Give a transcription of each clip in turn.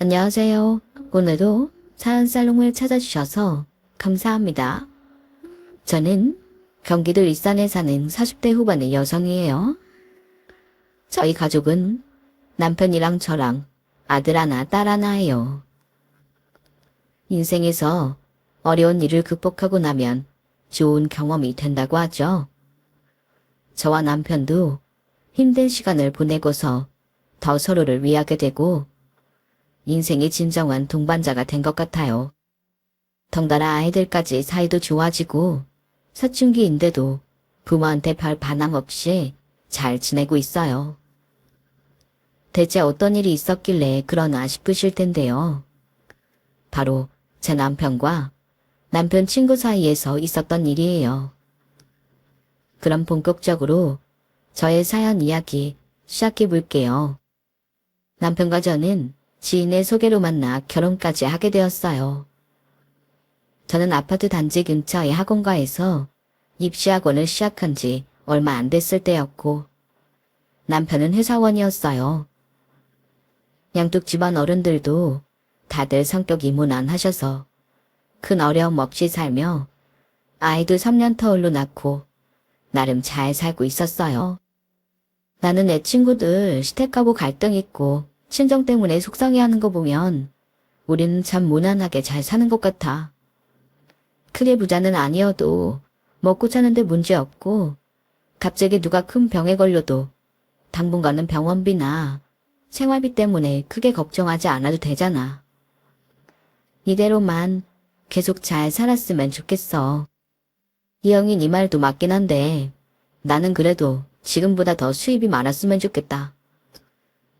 안녕하세요. 오늘도 사연 살롱을 찾아주셔서 감사합니다. 저는 경기도 일산에 사는 40대 후반의 여성이에요. 저희 가족은 남편이랑 저랑 아들 하나, 딸 하나예요. 인생에서 어려운 일을 극복하고 나면 좋은 경험이 된다고 하죠. 저와 남편도 힘든 시간을 보내고서 더 서로를 위하게 되고 인생의 진정한 동반자가 된 것 같아요. 덩달아 아이들까지 사이도 좋아지고 사춘기인데도 부모한테 별 반항 없이 잘 지내고 있어요. 대체 어떤 일이 있었길래 그러나 싶으실 텐데요. 바로 제 남편과 남편 친구 사이에서 있었던 일이에요. 그럼 본격적으로 저의 사연 이야기 시작해 볼게요. 남편과 저는 지인의 소개로 만나 결혼까지 하게 되었어요. 저는 아파트 단지 근처의 학원가에서 입시학원을 시작한 지 얼마 안 됐을 때였고 남편은 회사원이었어요. 양쪽 집안 어른들도 다들 성격이 무난하셔서 큰 어려움 없이 살며 아이도 3년 터울로 낳고 나름 잘 살고 있었어요. 나는 내 친구들 시댁하고 갈등 있고 친정 때문에 속상해하는 거 보면 우리는 참 무난하게 잘 사는 것 같아. 크게 부자는 아니어도 먹고 사는데 문제 없고 갑자기 누가 큰 병에 걸려도 당분간은 병원비나 생활비 때문에 크게 걱정하지 않아도 되잖아. 이대로만 계속 잘 살았으면 좋겠어. 이영이 네 말도 맞긴 한데 나는 그래도 지금보다 더 수입이 많았으면 좋겠다.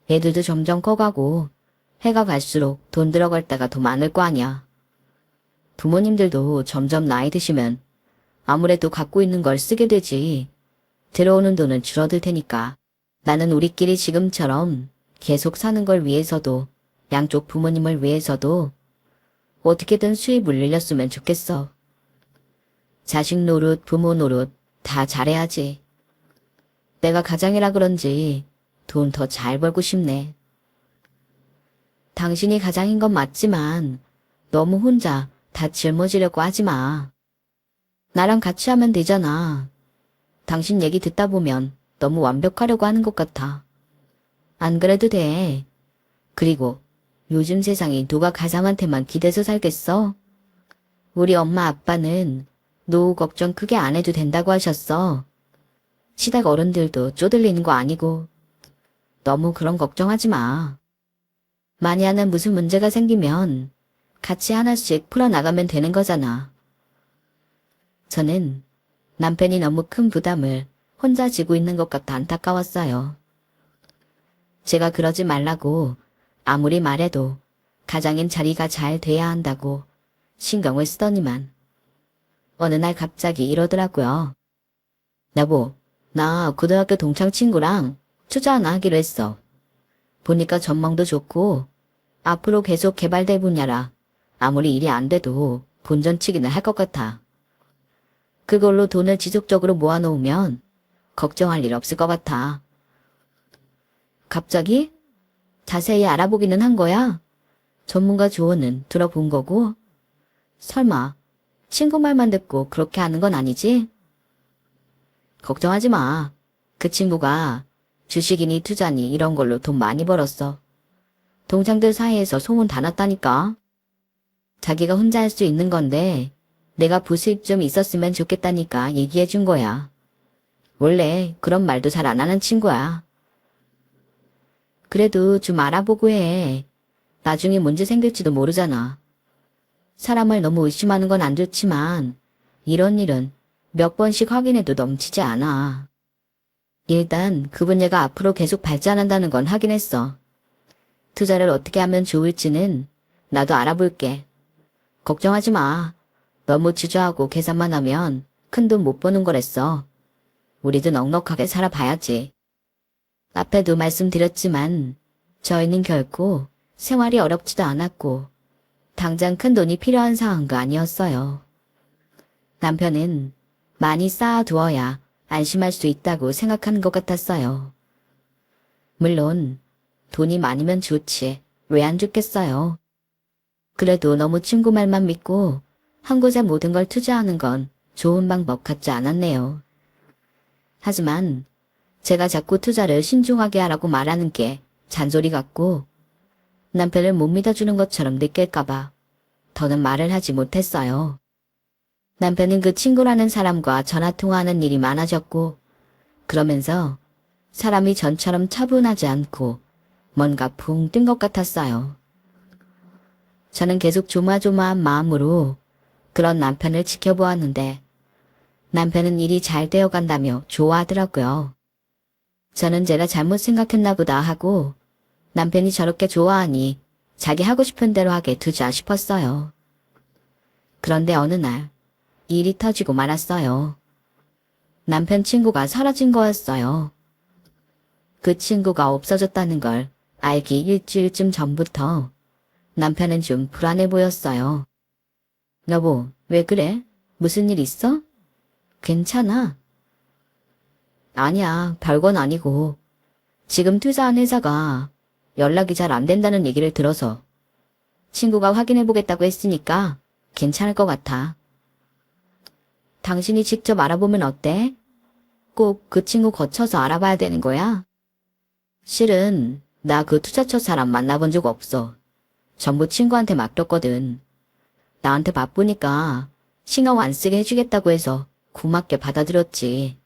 애들도 점점 커가고 해가 갈수록 돈 들어갈 때가 더 많을 거 아니야. 부모님들도 점점 나이 드시면 아무래도 갖고 있는 걸 쓰게 되지. 들어오는 돈은 줄어들 테니까. 나는 우리끼리 지금처럼 계속 사는 걸 위해서도 양쪽 부모님을 위해서도 어떻게든 수입을 늘렸으면 좋겠어. 자식 노릇, 부모 노릇 다 잘해야지. 내가 가장이라 그런지 돈 더 잘 벌고 싶네. 당신이 가장인 건 맞지만 너무 혼자 다 짊어지려고 하지 마. 나랑 같이 하면 되잖아. 당신 얘기 듣다 보면 너무 완벽하려고 하는 것 같아. 안 그래도 돼. 그리고 요즘 세상이 누가 가장한테만 기대서 살겠어? 우리 엄마 아빠는 노후 걱정 크게 안 해도 된다고 하셨어. 시댁 어른들도 쪼들리는 거 아니고. 너무 그런 걱정하지 마. 만약에 무슨 문제가 생기면 같이 하나씩 풀어나가면 되는 거잖아. 저는 남편이 너무 큰 부담을 혼자 지고 있는 것 같아 안타까웠어요. 제가 그러지 말라고 아무리 말해도 가장인 자리가 잘 돼야 한다고 신경을 쓰더니만 어느 날 갑자기 이러더라고요. 여보, 나 고등학교 동창 친구랑 투자 하나 하기로 했어. 보니까 전망도 좋고 앞으로 계속 개발될 분야라 아무리 일이 안 돼도 본전치기는 할 것 같아. 그걸로 돈을 지속적으로 모아놓으면 걱정할 일 없을 것 같아. 갑자기? 자세히 알아보기는 한 거야? 전문가 조언은 들어본 거고? 설마 친구 말만 듣고 그렇게 하는 건 아니지? 걱정하지 마. 그 친구가 주식이니 투자니 이런 걸로 돈 많이 벌었어. 동창들 사이에서 소문 다 났다니까. 자기가 혼자 할 수 있는 건데 내가 부수입 좀 있었으면 좋겠다니까 얘기해 준 거야. 원래 그런 말도 잘 안 하는 친구야. 그래도 좀 알아보고 해. 나중에 문제 생길지도 모르잖아. 사람을 너무 의심하는 건 안 좋지만 이런 일은 몇 번씩 확인해도 넘치지 않아. 일단 그 분야가 앞으로 계속 발전한다는 건 확인했어. 투자를 어떻게 하면 좋을지는 나도 알아볼게. 걱정하지 마. 너무 주저하고 계산만 하면 큰돈 못 버는 거랬어. 우리도 넉넉하게 살아봐야지. 앞에도 말씀드렸지만 저희는 결코 생활이 어렵지도 않았고 당장 큰 돈이 필요한 상황도 아니었어요. 남편은 많이 쌓아두어야 안심할 수 있다고 생각하는 것 같았어요. 물론 돈이 많으면 좋지. 왜 안 죽겠어요. 그래도 너무 친구 말만 믿고 한 곳에 모든 걸 투자하는 건 좋은 방법 같지 않았네요. 하지만 제가 자꾸 투자를 신중하게 하라고 말하는 게 잔소리 같고 남편을 못 믿어주는 것처럼 느낄까봐 더는 말을 하지 못했어요. 남편은 그 친구라는 사람과 전화통화하는 일이 많아졌고 그러면서 사람이 전처럼 차분하지 않고 뭔가 붕 뜬 것 같았어요. 저는 계속 조마조마한 마음으로 그런 남편을 지켜보았는데 남편은 일이 잘 되어간다며 좋아하더라고요. 저는 제가 잘못 생각했나 보다 하고 남편이 저렇게 좋아하니 자기 하고 싶은 대로 하게 두자 싶었어요. 그런데 어느 날 일이 터지고 말았어요. 남편 친구가 사라진 거였어요. 그 친구가 없어졌다는 걸 알기 일주일쯤 전부터 남편은 좀 불안해 보였어요. 여보, 왜 그래? 무슨 일 있어? 괜찮아. 아니야, 별건 아니고. 지금 투자한 회사가 연락이 잘 안 된다는 얘기를 들어서 친구가 확인해 보겠다고 했으니까 괜찮을 것 같아. 당신이 직접 알아보면 어때? 꼭 그 친구 거쳐서 알아봐야 되는 거야? 실은 나 그 투자처 사람 만나본 적 없어. 전부 친구한테 맡겼거든. 나한테 바쁘니까 신경 안 쓰게 해주겠다고 해서 고맙게 받아들였지.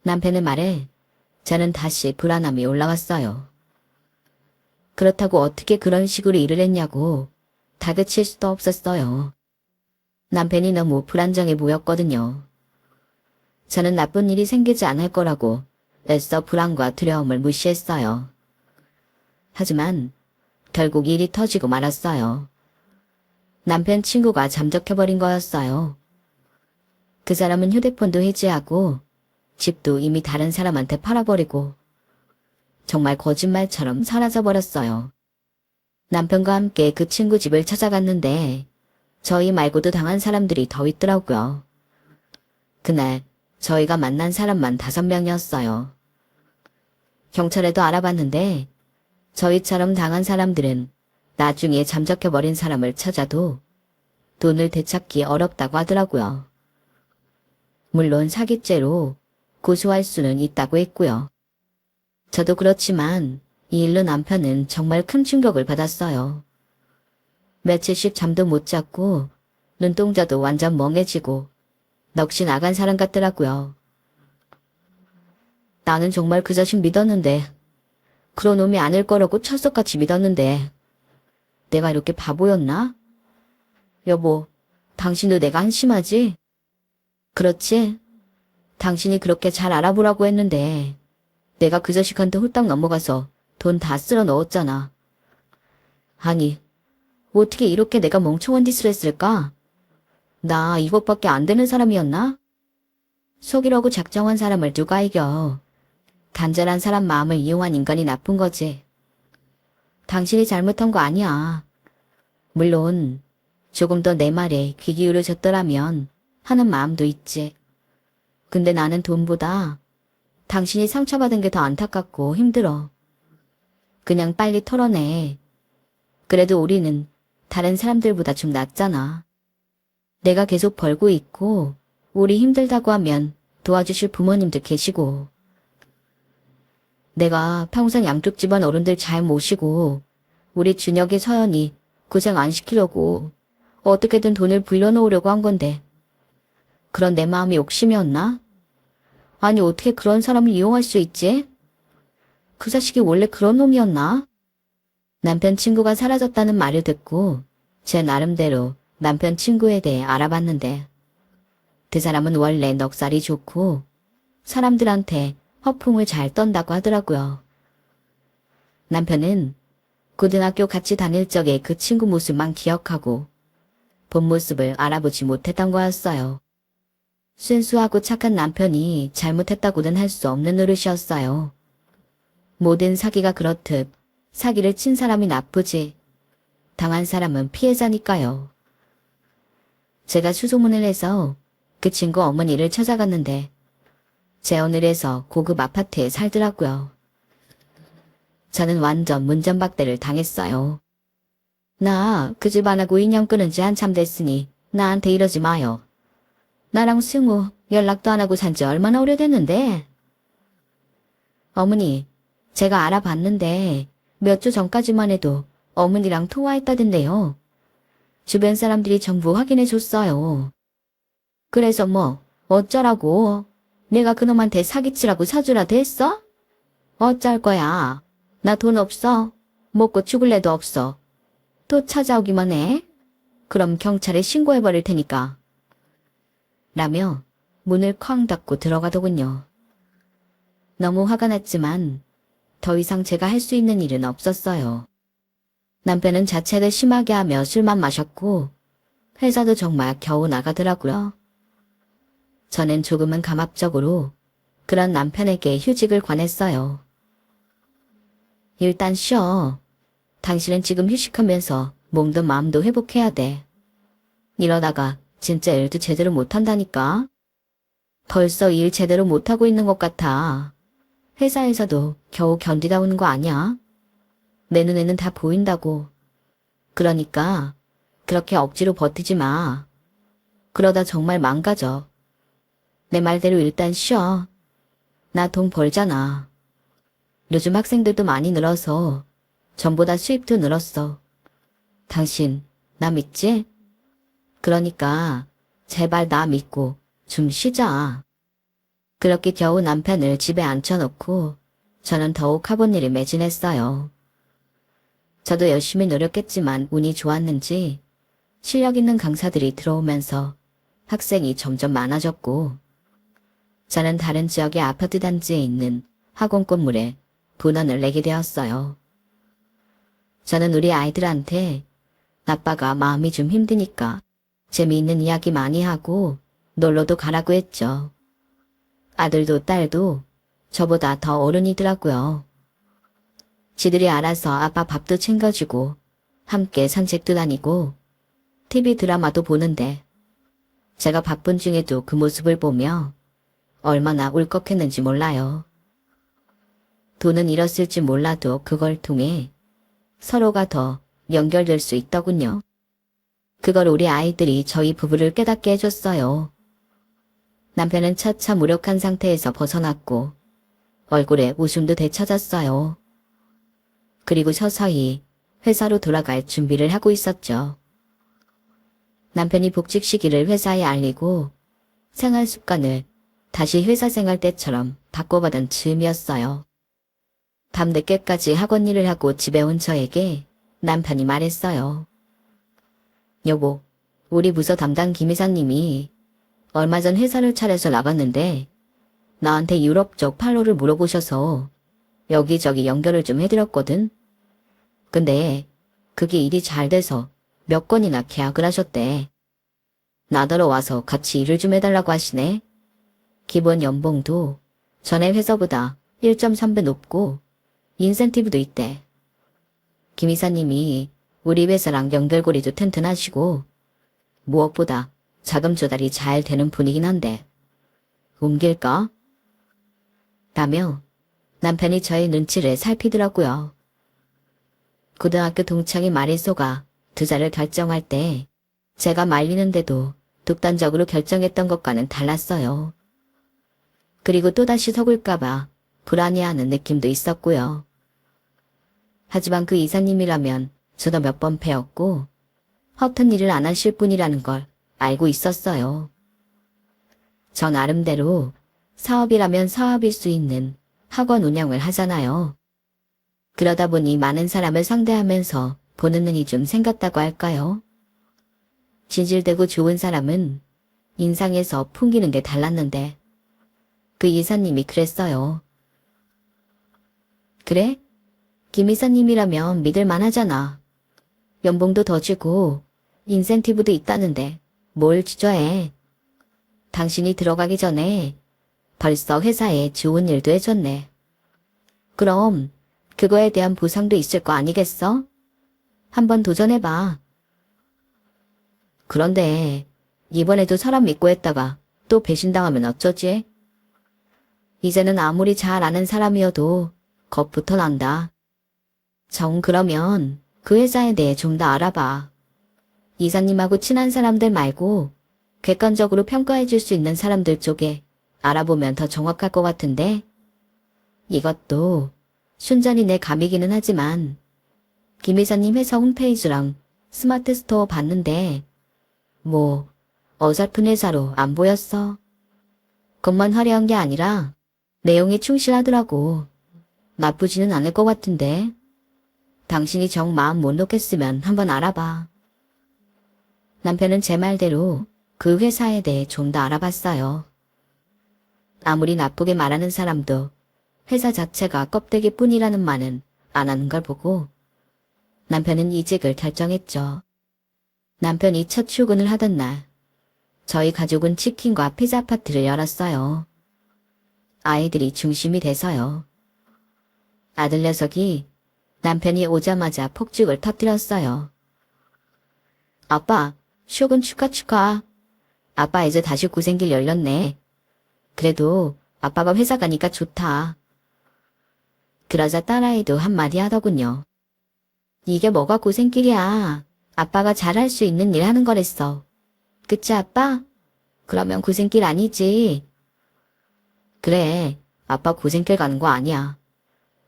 남편의 말에 저는 다시 불안함이 올라왔어요. 그렇다고 어떻게 그런 식으로 일을 했냐고 다그칠 수도 없었어요. 남편이 너무 불안정해 보였거든요. 저는 나쁜 일이 생기지 않을 거라고 애써 불안과 두려움을 무시했어요. 하지만 결국 일이 터지고 말았어요. 남편 친구가 잠적해버린 거였어요. 그 사람은 휴대폰도 해지하고 집도 이미 다른 사람한테 팔아버리고 정말 거짓말처럼 사라져버렸어요. 남편과 함께 그 친구 집을 찾아갔는데 저희 말고도 당한 사람들이 더 있더라고요. 그날 저희가 만난 사람만 5명이었어요. 경찰에도 알아봤는데 저희처럼 당한 사람들은 나중에 잠적해버린 사람을 찾아도 돈을 되찾기 어렵다고 하더라고요. 물론 사기죄로 고소할 수는 있다고 했고요. 저도 그렇지만 이 일로 남편은 정말 큰 충격을 받았어요. 며칠씩 잠도 못 잤고 눈동자도 완전 멍해지고 넋이 나간 사람 같더라고요. 나는 정말 그 자식 믿었는데 그런 놈이 아닐 거라고 철석같이 믿었는데 내가 이렇게 바보였나? 여보, 당신도 내가 한심하지? 그렇지? 당신이 그렇게 잘 알아보라고 했는데 내가 그 자식한테 홀딱 넘어가서 돈 다 쓸어 넣었잖아. 아니, 어떻게 이렇게 내가 멍청한 짓을 했을까? 나 이것밖에 안 되는 사람이었나? 속이려고 작정한 사람을 누가 이겨. 간절한 사람 마음을 이용한 인간이 나쁜 거지. 당신이 잘못한 거 아니야. 물론 조금 더 내 말에 귀 기울여줬더라면 하는 마음도 있지. 근데 나는 돈보다 당신이 상처받은 게 더 안타깝고 힘들어. 그냥 빨리 털어내. 그래도 우리는 다른 사람들보다 좀 낫잖아. 내가 계속 벌고 있고 우리 힘들다고 하면 도와주실 부모님도 계시고 내가 평생 양쪽 집안 어른들 잘 모시고 우리 준혁이 서연이 고생 안 시키려고 어떻게든 돈을 불려놓으려고 한 건데 그런 내 마음이 욕심이었나? 아니 어떻게 그런 사람을 이용할 수 있지? 그 자식이 원래 그런 놈이었나? 남편 친구가 사라졌다는 말을 듣고 제 나름대로 남편 친구에 대해 알아봤는데 그 사람은 원래 넉살이 좋고 사람들한테 허풍을 잘 떤다고 하더라고요. 남편은 고등학교 같이 다닐 적에 그 친구 모습만 기억하고 본 모습을 알아보지 못했던 거였어요. 순수하고 착한 남편이 잘못했다고는 할 수 없는 노릇이었어요. 모든 사기가 그렇듯 사기를 친 사람이 나쁘지 당한 사람은 피해자니까요. 제가 수소문을 해서 그 친구 어머니를 찾아갔는데 재혼을 해서 고급 아파트에 살더라고요. 저는 완전 문전박대를 당했어요. 나 그 집 안 하고 인연 끊은 지 한참 됐으니 나한테 이러지 마요. 나랑 승우 연락도 안 하고 산지 얼마나 오래됐는데. 어머니, 제가 알아봤는데 몇 주 전까지만 해도 어머니랑 통화했다던데요. 주변 사람들이 전부 확인해 줬어요. 그래서 뭐 어쩌라고? 내가 그놈한테 사기치라고 사주라도 했어? 어쩔 거야. 나 돈 없어. 먹고 죽을래도 없어. 또 찾아오기만 해. 그럼 경찰에 신고해버릴 테니까. 라며 문을 쾅 닫고 들어가더군요. 너무 화가 났지만 더 이상 제가 할 수 있는 일은 없었어요. 남편은 자책을 심하게 하며 술만 마셨고 회사도 정말 겨우 나가더라고요. 저는 조금은 감압적으로 그런 남편에게 휴직을 권했어요. 일단 쉬어. 당신은 지금 휴식하면서 몸도 마음도 회복해야 돼. 이러다가 진짜 일도 제대로 못한다니까. 벌써 일 제대로 못하고 있는 것 같아. 회사에서도 겨우 견디다 오는 거 아니야? 내 눈에는 다 보인다고. 그러니까 그렇게 억지로 버티지 마. 그러다 정말 망가져. 내 말대로 일단 쉬어. 나 돈 벌잖아. 요즘 학생들도 많이 늘어서 전보다 수입도 늘었어. 당신 나 믿지? 그러니까 제발 나 믿고 좀 쉬자. 그렇게 겨우 남편을 집에 앉혀놓고 저는 더욱 학원 일에 매진했어요. 저도 열심히 노력했지만 운이 좋았는지 실력 있는 강사들이 들어오면서 학생이 점점 많아졌고 저는 다른 지역의 아파트 단지에 있는 학원 건물에 분원을 내게 되었어요. 저는 우리 아이들한테 아빠가 마음이 좀 힘드니까 재미있는 이야기 많이 하고 놀러도 가라고 했죠. 아들도 딸도 저보다 더 어른이더라고요. 지들이 알아서 아빠 밥도 챙겨주고 함께 산책도 다니고 TV 드라마도 보는데 제가 바쁜 중에도 그 모습을 보며 얼마나 울컥했는지 몰라요. 돈은 잃었을지 몰라도 그걸 통해 서로가 더 연결될 수 있더군요. 그걸 우리 아이들이 저희 부부를 깨닫게 해줬어요. 남편은 차차 무력한 상태에서 벗어났고 얼굴에 웃음도 되찾았어요. 그리고 서서히 회사로 돌아갈 준비를 하고 있었죠. 남편이 복직 시기를 회사에 알리고 생활 습관을 다시 회사 생활 때처럼 바꿔받은 즈음이었어요. 밤늦게까지 학원 일을 하고 집에 온 저에게 남편이 말했어요. 여보, 우리 부서 담당 김 이사님이 얼마 전 회사를 차려서 나갔는데 나한테 유럽 쪽 판로를 물어보셔서 여기저기 연결을 좀 해드렸거든. 근데 그게 일이 잘 돼서 몇 건이나 계약을 하셨대. 나더러 와서 같이 일을 좀 해달라고 하시네. 기본 연봉도 전에 회사보다 1.3배 높고 인센티브도 있대. 김 이사님이 우리 회사랑 연결고리도 튼튼하시고 무엇보다 자금 조달이 잘 되는 분이긴 한데 옮길까? 라며 남편이 저의 눈치를 살피더라고요. 고등학교 동창의 말에 속아 투자를 결정할 때 제가 말리는데도 독단적으로 결정했던 것과는 달랐어요. 그리고 또다시 속을까봐 불안해하는 느낌도 있었고요. 하지만 그 이사님이라면 저도 몇 번 배웠고 허튼 일을 안 하실 분이라는 걸 알고 있었어요. 저 나름대로 사업이라면 사업일 수 있는 학원 운영을 하잖아요. 그러다 보니 많은 사람을 상대하면서 보는 눈이 좀 생겼다고 할까요? 진실되고 좋은 사람은 인상에서 풍기는 게 달랐는데 그 이사님이 그랬어요. 그래? 김 이사님이라면 믿을만 하잖아. 연봉도 더 주고 인센티브도 있다는데 뭘 주저해. 당신이 들어가기 전에 벌써 회사에 좋은 일도 해줬네. 그럼 그거에 대한 보상도 있을 거 아니겠어? 한번 도전해봐. 그런데 이번에도 사람 믿고 했다가 또 배신당하면 어쩌지? 이제는 아무리 잘 아는 사람이어도 겁부터 난다. 그러면 그 회사에 대해 좀 더 알아봐. 이사님하고 친한 사람들 말고 객관적으로 평가해 줄 수 있는 사람들 쪽에 알아보면 더 정확할 것 같은데? 이것도 순전히 내 감이기는 하지만 김 이사님 회사 홈페이지랑 스마트 스토어 봤는데 뭐 어설픈 회사로 안 보였어. 겉만 화려한 게 아니라 내용이 충실하더라고. 나쁘지는 않을 것 같은데. 당신이 정 마음 못 놓겠으면 한번 알아봐. 남편은 제 말대로 그 회사에 대해 좀 더 알아봤어요. 아무리 나쁘게 말하는 사람도 회사 자체가 껍데기뿐이라는 말은 안 하는 걸 보고 남편은 이직을 결정했죠. 남편이 첫 출근을 하던 날, 저희 가족은 치킨과 피자 파티를 열었어요. 아이들이 중심이 돼서요. 아들 녀석이 남편이 오자마자 폭죽을 터뜨렸어요. 아빠, 쇼군 축하. 아빠 이제 다시 고생길 열렸네. 그래도 아빠가 회사 가니까 좋다. 그러자 딸아이도 한마디 하더군요. 이게 뭐가 고생길이야. 아빠가 잘할 수 있는 일 하는 거랬어. 그치 아빠? 그러면 고생길 아니지. 그래, 아빠 고생길 가는 거 아니야.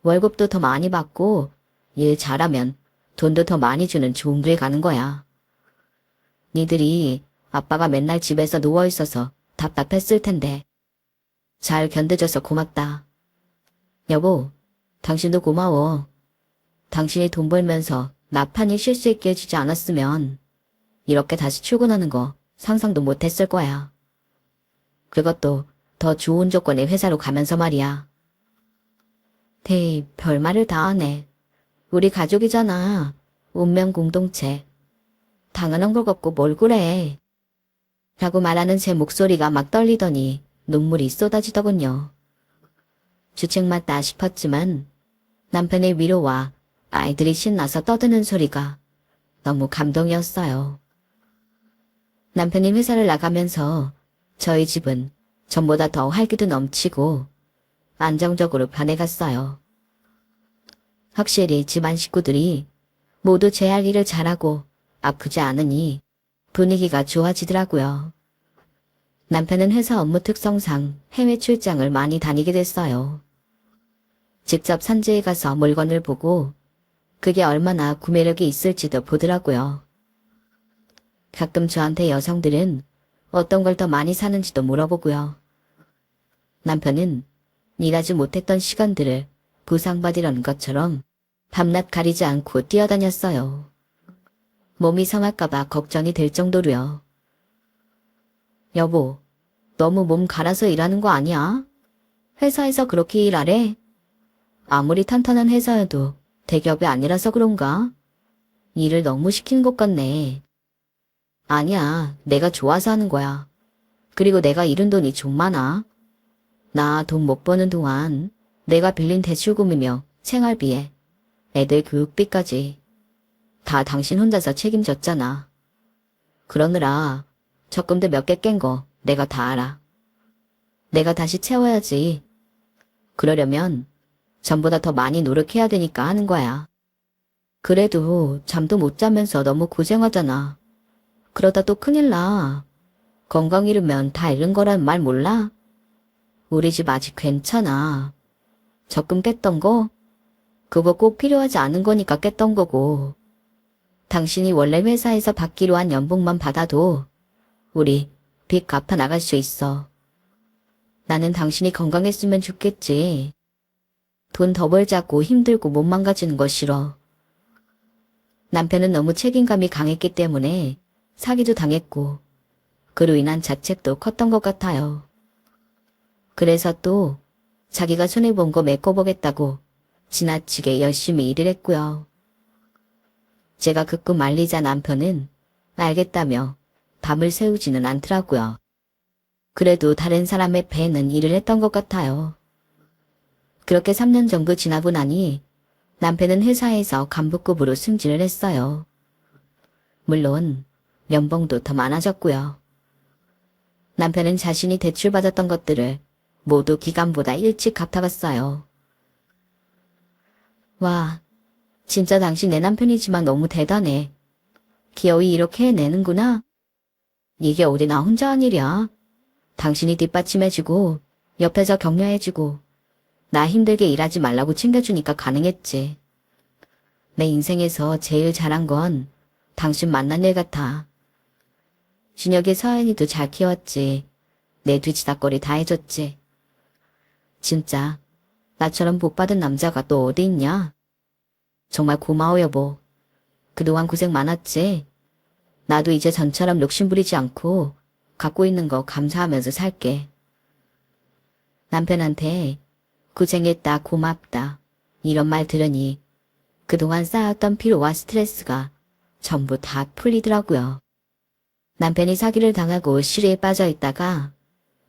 월급도 더 많이 받고 일 잘하면 돈도 더 많이 주는 좋은 길 가는 거야. 니들이 아빠가 맨날 집에서 누워있어서 답답했을 텐데 잘 견뎌줘서 고맙다. 여보, 당신도 고마워. 당신이 돈 벌면서 나 편히 쉴 수 있게 해주지 않았으면 이렇게 다시 출근하는 거 상상도 못했을 거야. 그것도 더 좋은 조건의 회사로 가면서 말이야. 별말을 다 하네. 우리 가족이잖아. 운명 공동체. 당연한 걸 갖고 뭘 그래. 라고 말하는 제 목소리가 막 떨리더니 눈물이 쏟아지더군요. 주책 맞다 싶었지만 남편의 위로와 아이들이 신나서 떠드는 소리가 너무 감동이었어요. 남편이 회사를 나가면서 저희 집은 전보다 더 활기도 넘치고 안정적으로 변해갔어요. 확실히 집안 식구들이 모두 제 할 일을 잘하고 아프지 않으니 분위기가 좋아지더라고요. 남편은 회사 업무 특성상 해외 출장을 많이 다니게 됐어요. 직접 산지에 가서 물건을 보고 그게 얼마나 구매력이 있을지도 보더라고요. 가끔 저한테 여성들은 어떤 걸 더 많이 사는지도 물어보고요. 남편은 일하지 못했던 시간들을 보상받으려는 것처럼 밤낮 가리지 않고 뛰어다녔어요. 몸이 상할까봐 걱정이 될 정도로요. 여보, 너무 몸 갈아서 일하는 거 아니야? 회사에서 그렇게 일하래? 아무리 탄탄한 회사여도 대기업이 아니라서 그런가? 일을 너무 시키는 것 같네. 아니야, 내가 좋아서 하는 거야. 그리고 내가 잃은 돈이 좀 많아. 나 돈 못 버는 동안 내가 빌린 대출금이며 생활비에 애들 교육비까지 다 당신 혼자서 책임졌잖아. 그러느라 적금도 몇 개 깬 거 내가 다 알아. 내가 다시 채워야지. 그러려면 전보다 더 많이 노력해야 되니까 하는 거야. 그래도 잠도 못 자면서 너무 고생하잖아. 그러다 또 큰일 나. 건강 잃으면 다 잃은 거란 말 몰라? 우리 집 아직 괜찮아. 적금 깼던 거? 그거 꼭 필요하지 않은 거니까 깼던 거고. 당신이 원래 회사에서 받기로 한 연봉만 받아도 우리 빚 갚아 나갈 수 있어. 나는 당신이 건강했으면 좋겠지. 돈 더 벌자고 힘들고 못 망가지는 거 싫어. 남편은 너무 책임감이 강했기 때문에 사기도 당했고 그로 인한 자책도 컸던 것 같아요. 그래서 또 자기가 손해본 거 메꿔보겠다고 지나치게 열심히 일을 했고요. 제가 극구 말리자 남편은 알겠다며 밤을 새우지는 않더라고요. 그래도 다른 사람의 배는 일을 했던 것 같아요. 그렇게 3년 정도 지나고 나니 남편은 회사에서 간부급으로 승진을 했어요. 물론 연봉도 더 많아졌고요. 남편은 자신이 대출받았던 것들을 모두 기간보다 일찍 갚아갔어요. 와, 진짜 당신 내 남편이지만 너무 대단해. 기어이 이렇게 해내는구나. 이게 어디 나 혼자 한 일이야. 당신이 뒷받침해주고 옆에서 격려해주고 나 힘들게 일하지 말라고 챙겨주니까 가능했지. 내 인생에서 제일 잘한 건 당신 만난 일 같아. 준혁이 서연이도 잘 키웠지. 내 뒤치다거리 다 해줬지. 진짜 나처럼 복받은 남자가 또 어디 있냐? 정말 고마워 여보. 그동안 고생 많았지. 나도 이제 전처럼 욕심부리지 않고 갖고 있는 거 감사하면서 살게. 남편한테 고생했다 고맙다 이런 말 들으니 그동안 쌓였던 피로와 스트레스가 전부 다 풀리더라고요. 남편이 사기를 당하고 시리에 빠져 있다가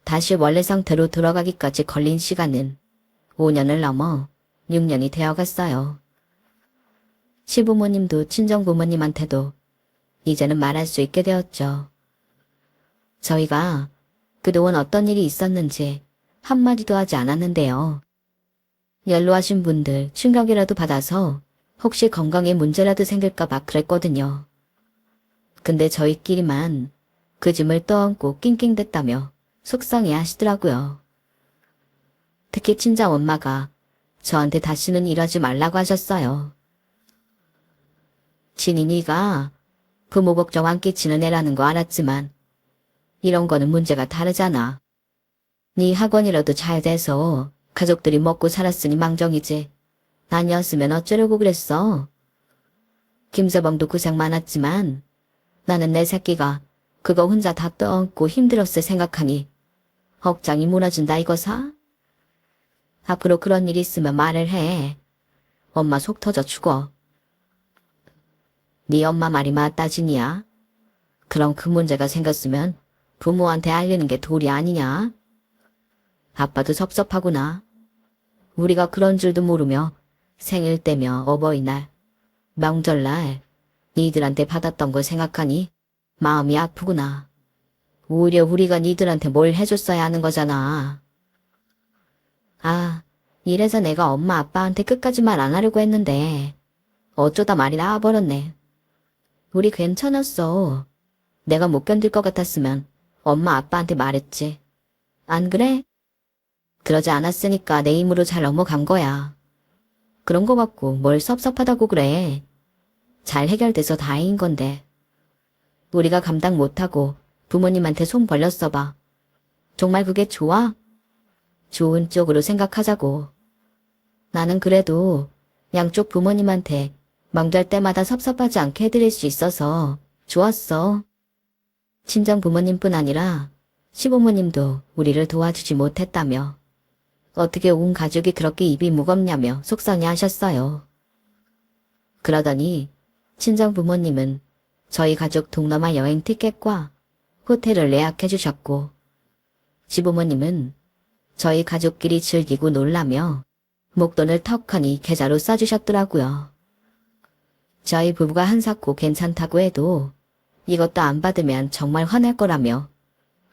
다시 원래 상태로 돌아가기까지 걸린 시간은 5년을 넘어 6년이 되어갔어요. 시부모님도 친정부모님한테도 이제는 말할 수 있게 되었죠. 저희가 그동안 어떤 일이 있었는지 한마디도 하지 않았는데요. 연로하신 분들 충격이라도 받아서 혹시 건강에 문제라도 생길까봐 그랬거든요. 근데 저희끼리만 그 짐을 떠안고 낑낑댔다며 속상해 하시더라고요. 특히 친정 엄마가 저한테 다시는 이러지 말라고 하셨어요. 진인이가 부모 걱정 안 끼치는 애라는 거 알았지만 이런 거는 문제가 다르잖아. 네 학원이라도 잘 돼서 가족들이 먹고 살았으니 망정이지. 아니었으면 어쩌려고 그랬어. 김서방도 고생 많았지만 나는 내 새끼가 그거 혼자 다 떠안고 힘들었을 생각하니 억장이 무너진다 이거사. 앞으로 그런 일 있으면 말을 해. 엄마 속 터져 죽어. 네 엄마 말이 맞다 진이야. 그럼 그 문제가 생겼으면 부모한테 알리는 게 도리 아니냐? 아빠도 섭섭하구나. 우리가 그런 줄도 모르며 생일 때며 어버이날, 명절날 니들한테 받았던 걸 생각하니 마음이 아프구나. 오히려 우리가 니들한테 뭘 해줬어야 하는 거잖아. 아, 이래서 내가 엄마 아빠한테 끝까지 말 안 하려고 했는데 어쩌다 말이 나와버렸네. 우리 괜찮았어. 내가 못 견딜 것 같았으면 엄마 아빠한테 말했지. 안 그래? 그러지 않았으니까 내 힘으로 잘 넘어간 거야. 그런 거 갖고 뭘 섭섭하다고 그래. 잘 해결돼서 다행인 건데. 우리가 감당 못하고 부모님한테 손 벌렸어 봐. 정말 그게 좋아? 좋은 쪽으로 생각하자고. 나는 그래도 양쪽 부모님한테 명절 때마다 섭섭하지 않게 해드릴 수 있어서 좋았어. 친정 부모님뿐 아니라 시부모님도 우리를 도와주지 못했다며 어떻게 온 가족이 그렇게 입이 무겁냐며 속상해 하셨어요. 그러더니 친정 부모님은 저희 가족 동남아 여행 티켓과 호텔을 예약해 주셨고 시부모님은 저희 가족끼리 즐기고 놀라며 목돈을 턱하니 계좌로 써주셨더라고요. 저희 부부가 한사코 괜찮다고 해도 이것도 안 받으면 정말 화낼 거라며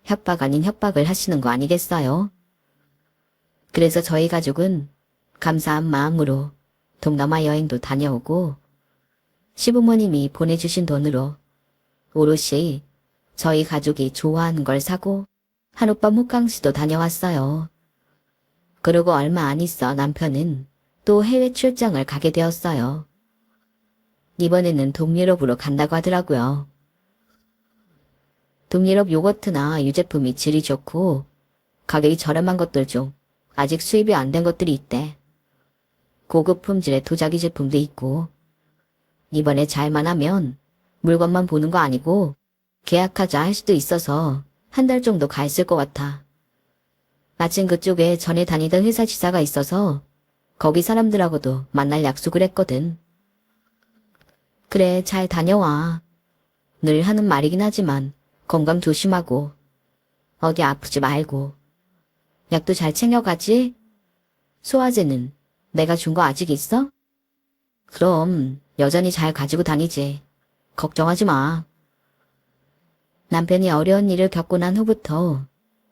협박 아닌 협박을 하시는 거 아니겠어요? 그래서 저희 가족은 감사한 마음으로 동남아 여행도 다녀오고 시부모님이 보내주신 돈으로 오롯이 저희 가족이 좋아하는 걸 사고 하룻밤 호캉스도 다녀왔어요. 그러고 얼마 안 있어 남편은 또 해외 출장을 가게 되었어요. 이번에는 동유럽으로 간다고 하더라고요. 동유럽 요거트나 유제품이 질이 좋고 가격이 저렴한 것들 중 아직 수입이 안 된 것들이 있대. 고급 품질의 도자기 제품도 있고 이번에 잘만 하면 물건만 보는 거 아니고 계약하자 할 수도 있어서 한 달 정도 가 있을 것 같아. 마침 그쪽에 전에 다니던 회사 지사가 있어서 거기 사람들하고도 만날 약속을 했거든. 그래, 잘 다녀와. 늘 하는 말이긴 하지만 건강 조심하고 어디 아프지 말고 약도 잘 챙겨가지? 소화제는 내가 준 거 아직 있어? 그럼 여전히 잘 가지고 다니지. 걱정하지 마. 남편이 어려운 일을 겪고 난 후부터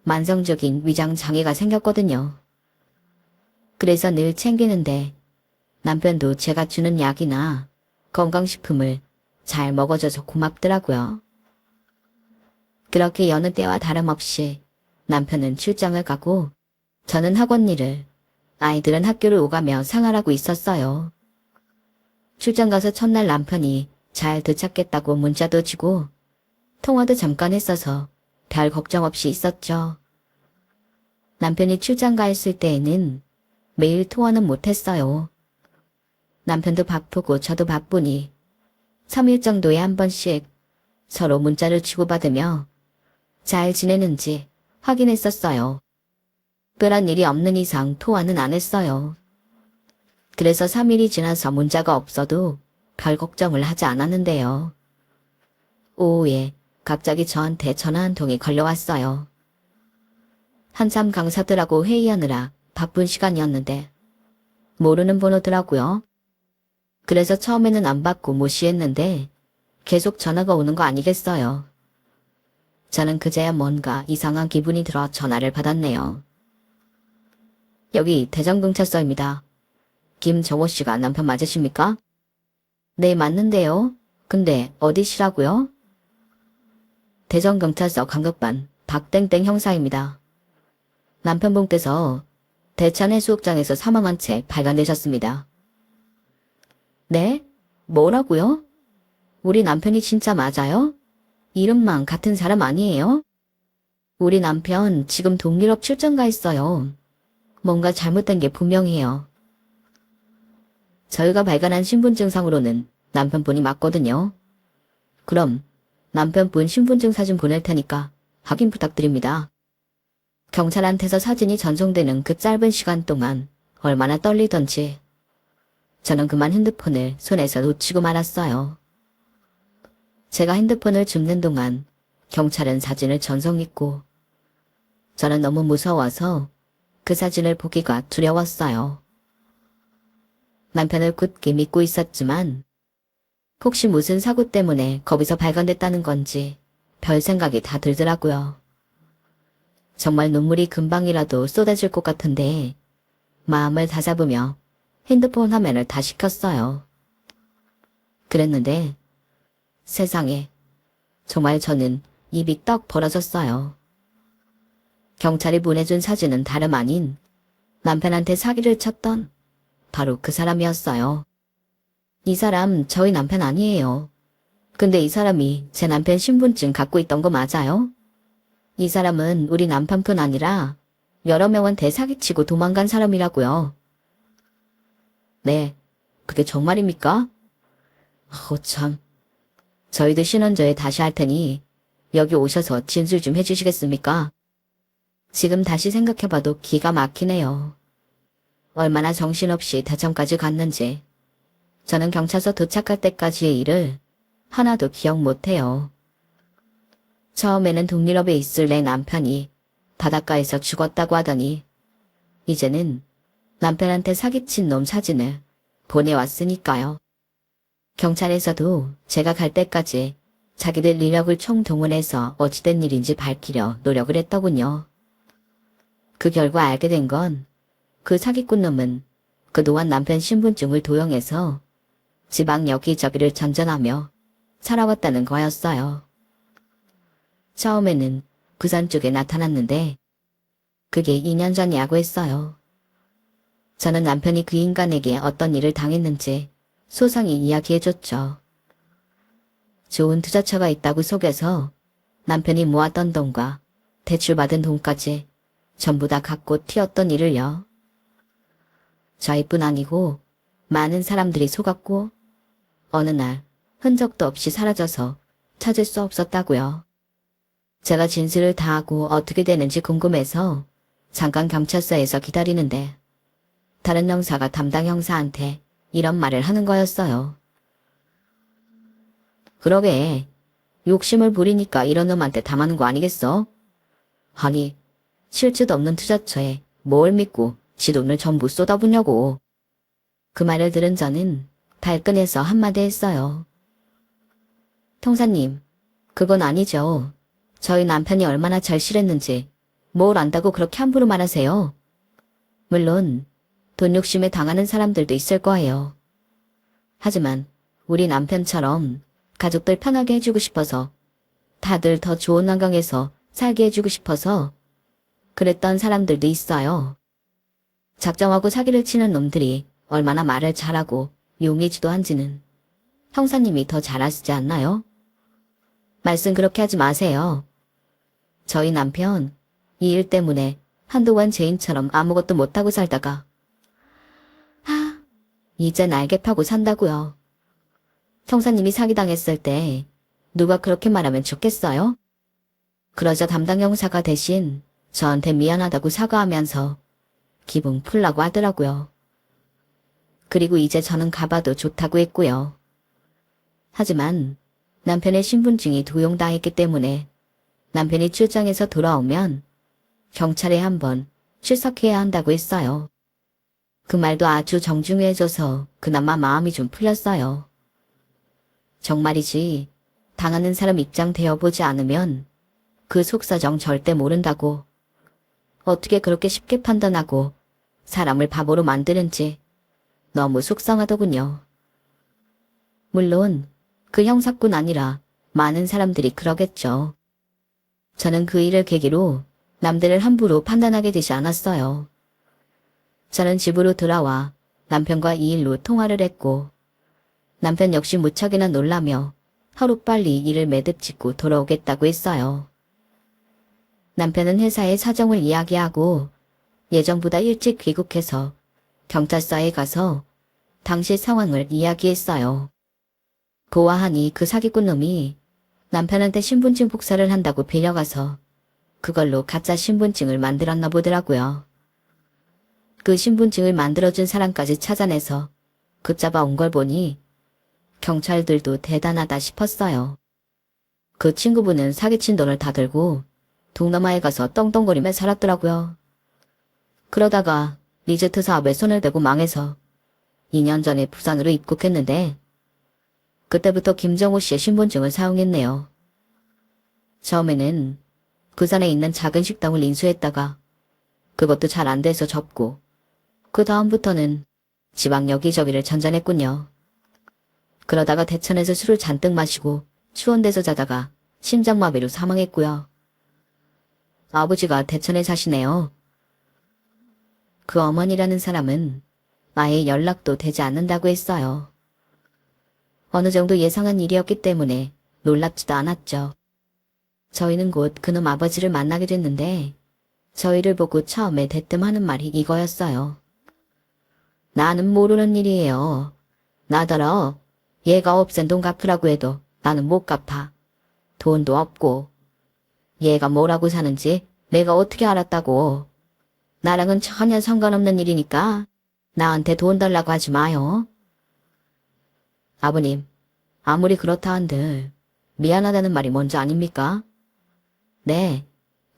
만성적인 위장 장애가 생겼거든요. 그래서 늘 챙기는데 남편도 제가 주는 약이나 건강식품을 잘 먹어줘서 고맙더라고요. 그렇게 여느 때와 다름없이 남편은 출장을 가고 저는 학원 일을, 아이들은 학교를 오가며 생활하고 있었어요. 출장 가서 첫날 남편이 잘 도착했다고 문자도 주고 통화도 잠깐 했어서 별 걱정 없이 있었죠. 남편이 출장 가 있을 때에는 매일 통화는 못했어요. 남편도 바쁘고 저도 바쁘니 3일 정도에 한 번씩 서로 문자를 주고받으며 잘 지내는지 확인했었어요. 특별한 일이 없는 이상 통화는 안 했어요. 그래서 3일이 지나서 문자가 없어도 별 걱정을 하지 않았는데요. 오후에 갑자기 저한테 전화 한 통이 걸려왔어요. 한참 강사들하고 회의하느라 바쁜 시간이었는데 모르는 번호더라고요. 그래서 처음에는 안 받고 무시했는데 계속 전화가 오는 거 아니겠어요. 저는 그제야 뭔가 이상한 기분이 들어 전화를 받았네요. 여기 대전경찰서입니다. 김정호 씨가 남편 맞으십니까? 네, 맞는데요. 근데 어디시라고요? 대전경찰서 강급반 박땡땡 형사입니다. 남편분께서 대천 해수욕장에서 사망한 채 발견되셨습니다. 네? 뭐라고요? 우리 남편이 진짜 맞아요? 이름만 같은 사람 아니에요? 우리 남편 지금 동유럽 출장 가 있어요. 뭔가 잘못된 게 분명해요. 저희가 발견한 신분증상으로는 남편분이 맞거든요. 그럼 남편분 신분증 사진 보낼 테니까 확인 부탁드립니다. 경찰한테서 사진이 전송되는 그 짧은 시간 동안 얼마나 떨리던지 저는 그만 핸드폰을 손에서 놓치고 말았어요. 제가 핸드폰을 줍는 동안 경찰은 사진을 전송했고 저는 너무 무서워서 그 사진을 보기가 두려웠어요. 남편을 굳게 믿고 있었지만 혹시 무슨 사고 때문에 거기서 발견됐다는 건지 별 생각이 다 들더라고요. 정말 눈물이 금방이라도 쏟아질 것 같은데 마음을 다잡으며 핸드폰 화면을 다시 켰어요. 그랬는데 세상에 정말 저는 입이 떡 벌어졌어요. 경찰이 보내준 사진은 다름 아닌 남편한테 사기를 쳤던 바로 그 사람이었어요. 이 사람 저희 남편 아니에요. 근데 이 사람이 제 남편 신분증 갖고 있던 거 맞아요? 이 사람은 우리 남편뿐 아니라 여러 명한테 사기치고 도망간 사람이라고요. 네, 그게 정말입니까? 참. 저희도 신원조회 다시 할 테니 여기 오셔서 진술 좀 해주시겠습니까? 지금 다시 생각해봐도 기가 막히네요. 얼마나 정신없이 대전까지 갔는지 저는 경찰서 도착할 때까지의 일을 하나도 기억 못해요. 처음에는 동유럽에 있을 내 남편이 바닷가에서 죽었다고 하더니 이제는 남편한테 사기친 놈 사진을 보내왔으니까요. 경찰에서도 제가 갈 때까지 자기들 인력을 총동원해서 어찌된 일인지 밝히려 노력을 했더군요. 그 결과 알게 된 건 그 사기꾼 놈은 그동안 남편 신분증을 도용해서 지방 여기저기를 전전하며 살아왔다는 거였어요. 처음에는 부산 쪽에 나타났는데 그게 2년 전이라고 했어요. 저는 남편이 그 인간에게 어떤 일을 당했는지 소상히 이야기해줬죠. 좋은 투자처가 있다고 속여서 남편이 모았던 돈과 대출받은 돈까지 전부 다 갖고 튀었던 일을요. 저희뿐 아니고 많은 사람들이 속았고 어느 날 흔적도 없이 사라져서 찾을 수 없었다고요. 제가 진술을 다 하고 어떻게 되는지 궁금해서 잠깐 경찰서에서 기다리는데 다른 형사가 담당 형사한테 이런 말을 하는 거였어요. 그러게 욕심을 부리니까 이런 놈한테 당하는 거 아니겠어? 아니 실체도 없는 투자처에 뭘 믿고 지 돈을 전부 쏟아붓냐고. 그 말을 들은 저는 발끈해서 한마디 했어요. 형사님, 그건 아니죠. 저희 남편이 얼마나 절실했는지 뭘 안다고 그렇게 함부로 말하세요. 물론 돈 욕심에 당하는 사람들도 있을 거예요. 하지만 우리 남편처럼 가족들 편하게 해주고 싶어서, 다들 더 좋은 환경에서 살게 해주고 싶어서 그랬던 사람들도 있어요. 작정하고 사기를 치는 놈들이 얼마나 말을 잘하고 용이지도 한지는 형사님이 더 잘 아시지 않나요? 말씀 그렇게 하지 마세요. 저희 남편 이 일 때문에 한동안 죄인처럼 아무것도 못하고 살다가 이제 날개 파고 산다고요. 형사님이 사기당했을 때 누가 그렇게 말하면 좋겠어요? 그러자 담당 형사가 대신 저한테 미안하다고 사과하면서 기분 풀라고 하더라고요. 그리고 이제 저는 가봐도 좋다고 했고요. 하지만 남편의 신분증이 도용당했기 때문에 남편이 출장에서 돌아오면 경찰에 한번 출석해야 한다고 했어요. 그 말도 아주 정중해져서 그나마 마음이 좀 풀렸어요. 정말이지 당하는 사람 입장 되어보지 않으면 그 속사정 절대 모른다고. 어떻게 그렇게 쉽게 판단하고 사람을 바보로 만드는지 너무 속상하더군요. 물론 그 형사뿐 아니라 많은 사람들이 그러겠죠. 저는 그 일을 계기로 남들을 함부로 판단하게 되지 않았어요. 저는 집으로 돌아와 남편과 이 일로 통화를 했고, 남편 역시 무척이나 놀라며 하루빨리 일을 매듭짓고 돌아오겠다고 했어요. 남편은 회사의 사정을 이야기하고 예정보다 일찍 귀국해서 경찰서에 가서 당시 상황을 이야기했어요. 고아하니 그 사기꾼 놈이 남편한테 신분증 복사를 한다고 빌려가서 그걸로 가짜 신분증을 만들었나 보더라고요. 그 신분증을 만들어준 사람까지 찾아내서 붙잡아 온 걸 보니 경찰들도 대단하다 싶었어요. 그 친구분은 사기친 돈을 다 들고 동남아에 가서 떵떵거리며 살았더라고요. 그러다가 리조트 사업에 손을 대고 망해서 2년 전에 부산으로 입국했는데 그때부터 김정호 씨의 신분증을 사용했네요. 처음에는 부산에 있는 작은 식당을 인수했다가 그것도 잘 안 돼서 접고, 그 다음부터는 지방 여기저기를 전전했군요. 그러다가 대천에서 술을 잔뜩 마시고 추운 데서 자다가 심장마비로 사망했고요. 아버지가 대천에 사시네요. 그 어머니라는 사람은 아예 연락도 되지 않는다고 했어요. 어느 정도 예상한 일이었기 때문에 놀랍지도 않았죠. 저희는 곧 그놈 아버지를 만나게 됐는데 저희를 보고 처음에 대뜸하는 말이 이거였어요. 나는 모르는 일이에요. 나더러 얘가 없앤 돈 갚으라고 해도 나는 못 갚아. 돈도 없고. 얘가 뭐라고 사는지 내가 어떻게 알았다고. 나랑은 전혀 상관없는 일이니까 나한테 돈 달라고 하지 마요. 아버님, 아무리 그렇다 한들 미안하다는 말이 먼저 아닙니까? 네,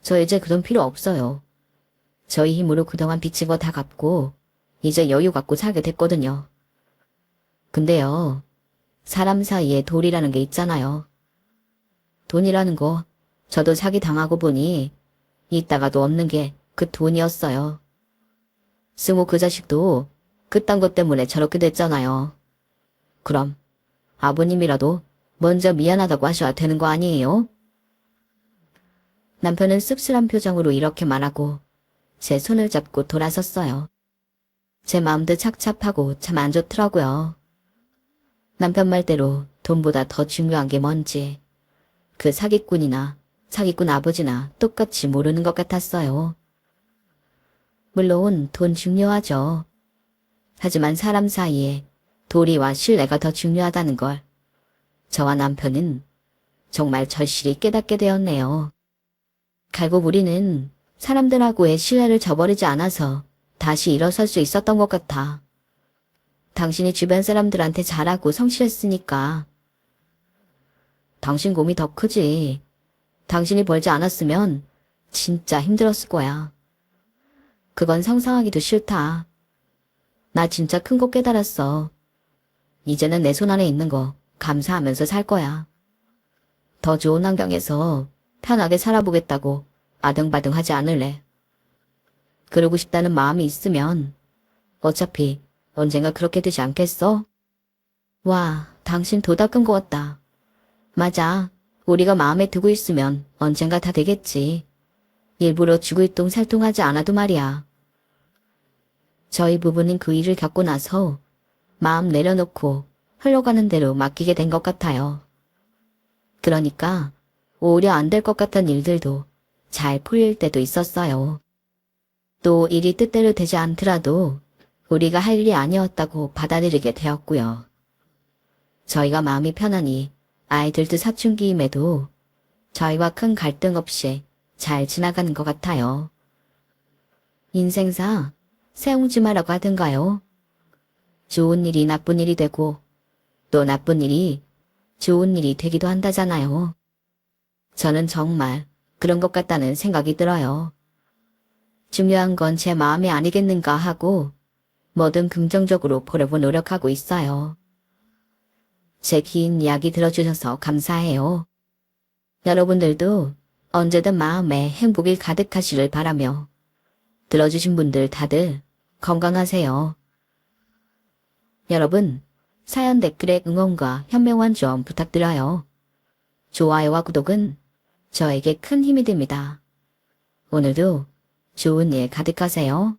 저 이제 그 돈 필요 없어요. 저희 힘으로 그동안 빚진 거 다 갚고 이제 여유 갖고 살게 됐거든요. 근데요, 사람 사이에 돌이라는 게 있잖아요. 돈이라는 거 저도 사기 당하고 보니 있다가도 없는 게 그 돈이었어요. 승우 그 자식도 그딴 것 때문에 저렇게 됐잖아요. 그럼 아버님이라도 먼저 미안하다고 하셔야 되는 거 아니에요? 남편은 씁쓸한 표정으로 이렇게 말하고 제 손을 잡고 돌아섰어요. 제 마음도 착잡하고 참 안 좋더라고요. 남편 말대로 돈보다 더 중요한 게 뭔지 그 사기꾼이나 사기꾼 아버지나 똑같이 모르는 것 같았어요. 물론 돈 중요하죠. 하지만 사람 사이에 도리와 신뢰가 더 중요하다는 걸 저와 남편은 정말 절실히 깨닫게 되었네요. 결국 우리는 사람들하고의 신뢰를 저버리지 않아서 다시 일어설 수 있었던 것 같아. 당신이 주변 사람들한테 잘하고 성실했으니까. 당신 곰이 더 크지. 당신이 벌지 않았으면 진짜 힘들었을 거야. 그건 상상하기도 싫다. 나 진짜 큰 거 깨달았어. 이제는 내 손 안에 있는 거 감사하면서 살 거야. 더 좋은 환경에서 편하게 살아보겠다고 아등바등 하지 않을래. 그러고 싶다는 마음이 있으면 어차피 언젠가 그렇게 되지 않겠어? 와, 당신 도 닦은 것 같다. 맞아. 우리가 마음에 두고 있으면 언젠가 다 되겠지. 일부러 쥐구이똥살똥하지 않아도 말이야. 저희 부부는 그 일을 겪고 나서 마음 내려놓고 흘러가는 대로 맡기게 된 것 같아요. 그러니까 오히려 안 될 것 같던 일들도 잘 풀릴 때도 있었어요. 또 일이 뜻대로 되지 않더라도 우리가 할 일이 아니었다고 받아들이게 되었고요. 저희가 마음이 편하니 아이들도 사춘기임에도 저희와 큰 갈등 없이 잘 지나가는 것 같아요. 인생사 새옹지마라고 하던가요? 좋은 일이 나쁜 일이 되고 또 나쁜 일이 좋은 일이 되기도 한다잖아요. 저는 정말 그런 것 같다는 생각이 들어요. 중요한 건 제 마음이 아니겠는가 하고 뭐든 긍정적으로 보려고 노력하고 있어요. 제 긴 이야기 들어주셔서 감사해요. 여러분들도 언제든 마음에 행복이 가득하시를 바라며 들어주신 분들 다들 건강하세요. 여러분, 사연 댓글에 응원과 현명한 좀 부탁드려요. 좋아요와 구독은 저에게 큰 힘이 됩니다. 오늘도 좋은 일 가득하세요.